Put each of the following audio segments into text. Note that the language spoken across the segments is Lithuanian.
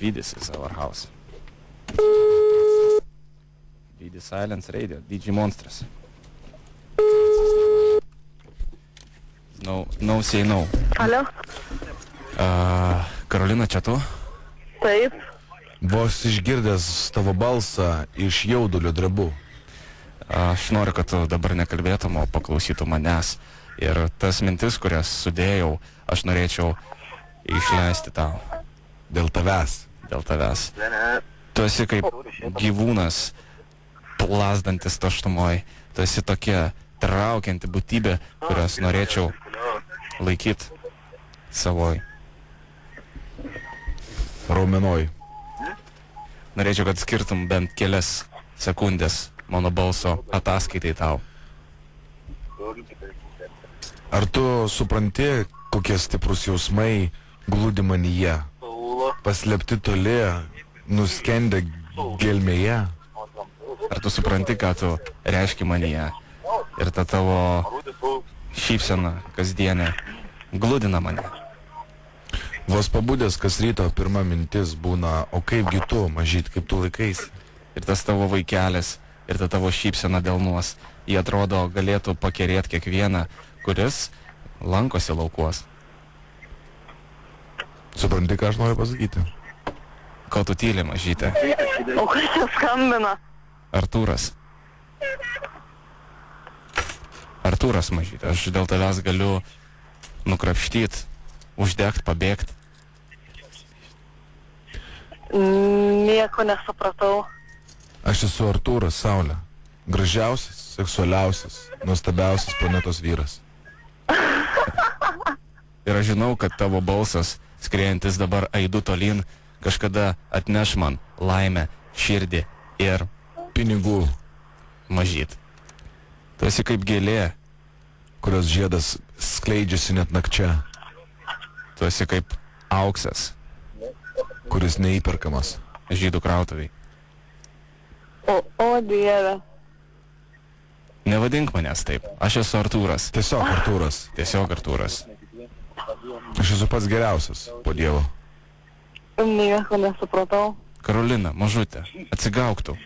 Vidis is our house. Vidis Silence Radio, DJ Monstras. No say no. Alio? Karolina, čia tu? Taip. Vos išgirdęs tavo balsą iš jaudulio drebu. Aš noriu, kad tu dabar nekalbėtum, o paklausytum manęs. Ir tas mintis, kurias sudėjau, aš norėčiau išleisti tau. Dėl tavęs. Dėl tavęs. Tu esi kaip gyvūnas, plasdantis tuštumoj. Tu esi tokia traukianti būtybė, kurias norėčiau laikyti savoj. Raumenoj. Norėčiau, kad skirtum bent kelias sekundės mano balso ataskaitai tau. Ar tu supranti, kokie stiprus jausmai glūdi manyje? Paslėpti toli, nuskendę gelmėje? Ar tu supranti, ką tu reiški manyje? Ir ta tavo šypsena kasdienė glūdina mane. Vos pabudęs kas ryto pirma mintis būna, o kaipgi tu, mažyt, kaip tu laikais? Ir tas tavo vaikelis, ir ta tavo šypsena delnuos, jie atrodo galėtų pakerėti kiekvieną, kuris lankosi laukuos. Supranti, ką aš noriu pasakyti? Ko tu tyli, mažytė? O kas čia skambina? Artūras. Artūras, mažytė, aš dėl tavęs galiu nukrapštyt, uždegt, pabėgt. Nieko nesupratau. Aš esu Artūras Saulė. Gražiausias, seksualiausias, nuostabiausias planetos vyras. Ir aš žinau, kad tavo balsas, skriejantis dabar aidu tolyn, kažkada atneš man laimę, širdį ir pinigų, mažyt. Tu esi kaip gėlė, kurios žiedas skleidžiasi net nakčia. Tu esi kaip auksas, kuris neįperkamas. žydų krautuviai. O Dieve. Nevadink manęs taip. Aš esu Artūras. Tiesiog Artūras. Tiesiog Artūras. Aš esu pats geriausias, po Dievo. Nieko nesupratau. Karolina, mažutė, atsigauk tu.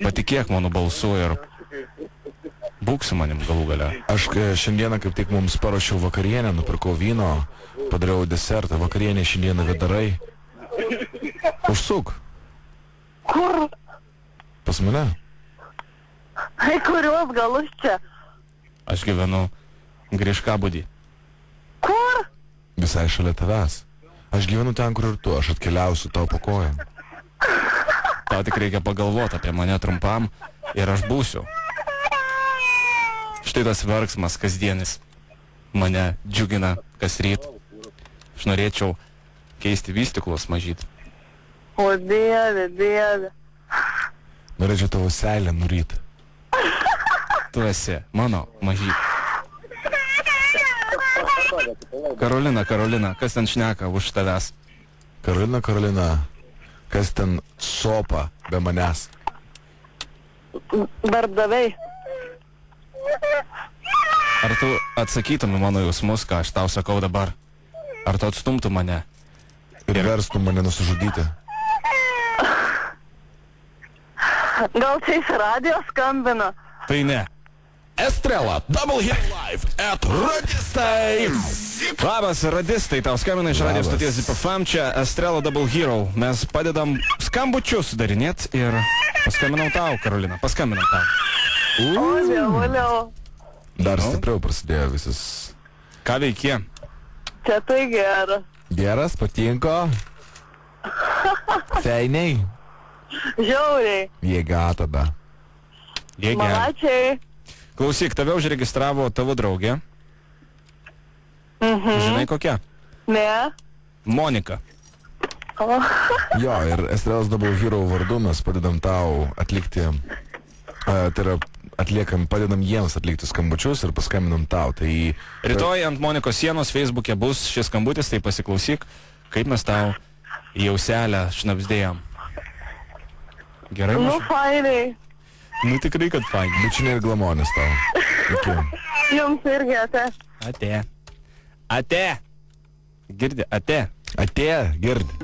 Patikėk mano balsu ir būk su manim galų gale. Aš šiandieną kaip tik mums paruošiau vakarienę, nupirkau vyno, padariau desertą, vakarienę šiandieną vedarai. Užsuk. Kur? Pas mane. Ai, kuriuos galus čia? Aš gyvenu Griškabudį. Kur? Visai šalia tavęs. Aš gyvenu ten, kur ir tu, aš atkeliausiu tau po kojam. Tau tik reikia pagalvoti apie mane trumpam ir aš būsiu. Štai tas verksmas kasdienis mane džiugina kas ryt. Aš norėčiau keisti vystiklus mažyt. O Dieve, Dieve. Norėčiau tavo seilę nuryt. Tu esi mano mažyt. Karolina, Karolina, kas ten šneka už tavęs? Karolina, Karolina, kas ten sopa be manęs? Darbdaviai. Ar tu atsakytum į mano jausmus, ką aš tau sakau dabar? Ar tu atstumtum mane? Ir verstum mane nusižudyti. Gal čia iš radijo skambina? Tai ne. Estrela, Double Hit Live at Radistai. Labas, radistai, tau skambina iš radijos Labas. stoties ZIPFM, čia Estrela Double Hero. Mes padedam skambučius sudarinėt ir paskambinau tau, Karolina, paskambinau tau. O Dievulio. Dar stipriau prasidėjo visas. Ką veikė? Čia tai geras. Geras, patinko. Feiniai. Žiauriai. Jėga tada. Jėgė. Malačiai. Klausyk, tave užregistravo tavo draugė. Žinai kokia? Ne. Monika. O. Jo, ir Estrelos Double Hero vardu mes padedam tau atlikti, tai yra padedam jiems atlikti skambučius ir paskambinam tau. Tai Rytoj ant Monikos sienos Facebook'e bus šis skambutis, tai pasiklausyk, kaip mes tau į auselę šnapsdėjom. Gerai, Nu, mažu? fainiai. Nu tikrai, kad fain. bičinė ir glamonės tau. Iki. Jums irgi ate. Ate. Ate. Girdi, ate. Atėjo, girdi.